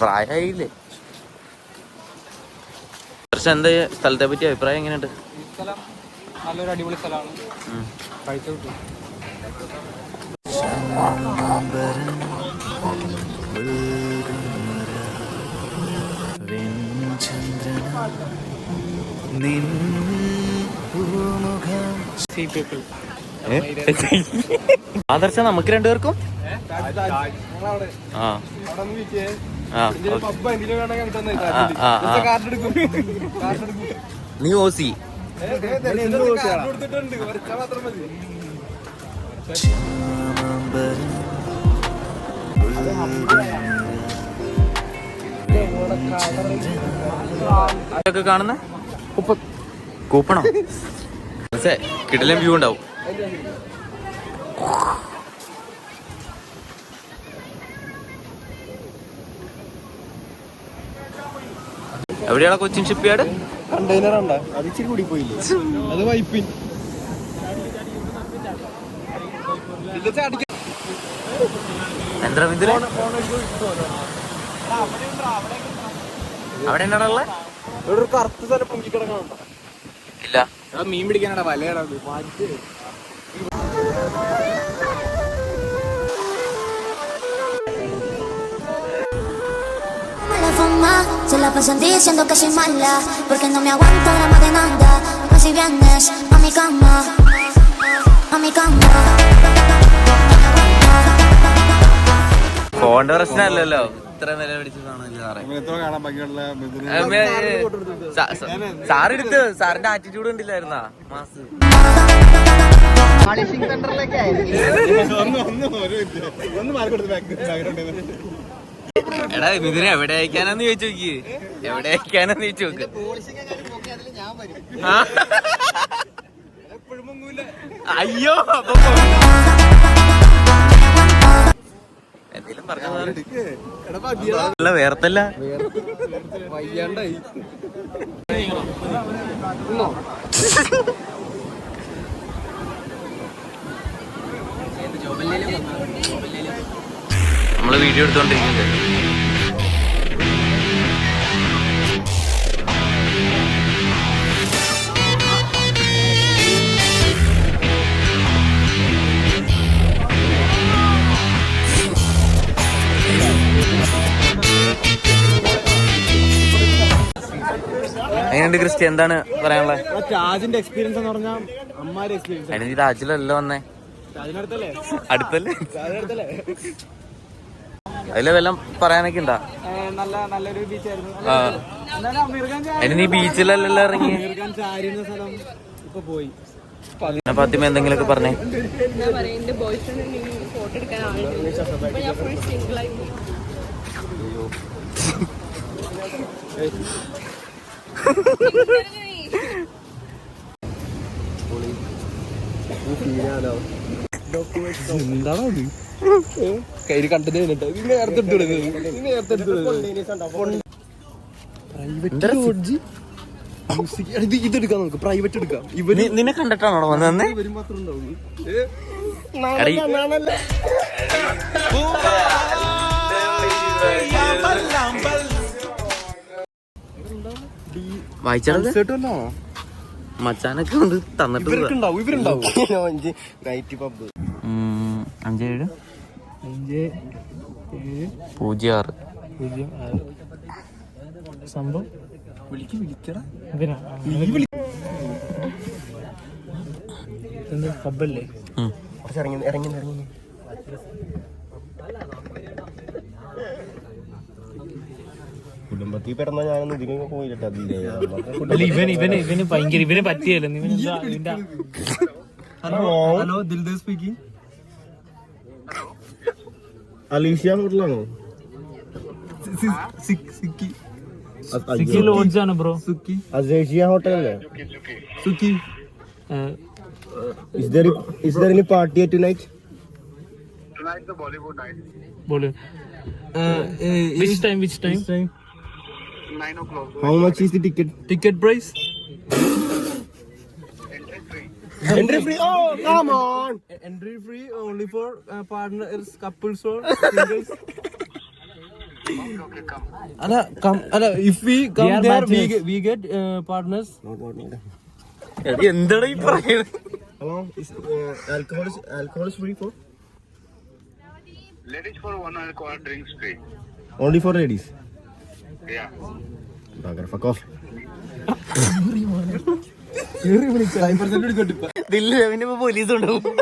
പ്രായമായില്ലേ? എന്താ സ്ഥലത്തെ പറ്റി അഭിപ്രായം എങ്ങനെയുണ്ട്? നല്ലൊരു അടിപൊളി സ്ഥലമാണ്. കഴിച്ചു കിട്ടും. ആദർശ നമുക്ക് രണ്ടുപേർക്കും നീ ഓസി കാണുന്ന കൂപ്പണോ? കിടലം വ്യൂ ഉണ്ടാവും. എവിടെയാണ് കൊച്ചിൻ ഷിപ്പ്യാർഡ്? കണ്ടെയ്നർ ഉണ്ടോ? അത് ഇച്ചിരി കൂടി പോയില്ലേ? അത് വൈപ്പിൻ. എന്താ ഇതില് അവിടെ എന്നാണുള്ള ഒരു കറുത്ത സ്ഥലം പൊങ്ങിക്കിടക്കണുണ്ടോ? ഇല്ല, മീൻ പിടിക്കാനാണ് വലയാണ്. Se la pasan diciendo que soy mala porque no me aguanto la más de nada. Más si vienes a mi cama, a mi cama. ഫോണിന്റെ പ്രശ്നമല്ലല്ലോ. ഇത്ര നില പിടിച്ച് സാറെടുത്ത് സാറിന്റെ ആറ്റിറ്റ്യൂഡ് കണ്ടില്ലായിരുന്നാ? മാസ് എടാ ഇതിനെ എവിടെ അയക്കാനാന്ന് ചോദിച്ചു നോക്കി. എവിടെ അയക്കാനാന്ന് ചോദിച്ചു നോക്ക്. അയ്യോ എന്തേലും പറഞ്ഞ വേർത്തല്ല. നമ്മള് വീഡിയോ എടുത്തോണ്ടിരിക്കുന്നത്. എങ്ങനെയുണ്ട് ക്രിസ്റ്റി? എന്താണ് പറയാനുള്ളത്? താജിന്റെ എക്സ്പീരിയൻസ് എന്ന് പറഞ്ഞാൽ അമ്മാരി എക്സ്പീരിയൻസ്. അതിന് താജിലല്ലോ വന്നേ, അടുത്തല്ലേ? അതില് വല്ലതും പറയാനൊക്കെ ഉണ്ടാ? നല്ലൊരു ബീച്ചായിരുന്നു. അതിന് നീ ബീച്ചിലല്ലല്ലോ ഇറങ്ങി. ഇപ്പൊ പോയി ഫാത്തിമ എന്തെങ്കിലുമൊക്കെ പറഞ്ഞേ. എന്താണോ കയ്യിൽ കണ്ടത് ഇതെടുക്കാം, നമുക്ക് പ്രൈവറ്റ് എടുക്കാം. നിന്നെ കണ്ടിട്ടാണോ വന്നെ? വായിച്ചാണോ മച്ചാനൊക്കെ കൊണ്ട് തന്നിട്ട് 5-7 06 സംഭവം പബ്ബല്ലേ? ഇറങ്ങി കുടുംബത്തിൽ പിറന്ന ഞാനൊന്നും ഇതിനൊക്കെ പോയിട്ടാ. ഇവന് ഭയങ്കര ഇവന് പറ്റിയല്ലോ. Hello, Dildev speaking. അലീഷ്യ ഹോട്ടലാണോ? സുക്കി ലോഡ്ജ് ആണ് ബ്രോ. അസേഷ്യ ഹോട്ടൽ അല്ലേ? സുക്കി. Is there any party tonight? ബോള്. Which time? 9 o'clock. How much is the ticket? Ticket price? Entry free. Oh, come on. Entry free only for partners, couples or singles. Okay, come. If we come are there, bachelors. we get partners. എന്താടാ ഈ പറയുന്നത്? Hello. Is alcohol is free for? Ladies for 1 alcohol drinks free. Only for ladies. Yeah. Fuck off. ദില്ല് രവിനെ ഇപ്പൊ police കൊണ്ടുപോകും.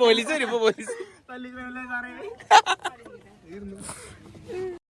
Police വരും. ഇപ്പൊ police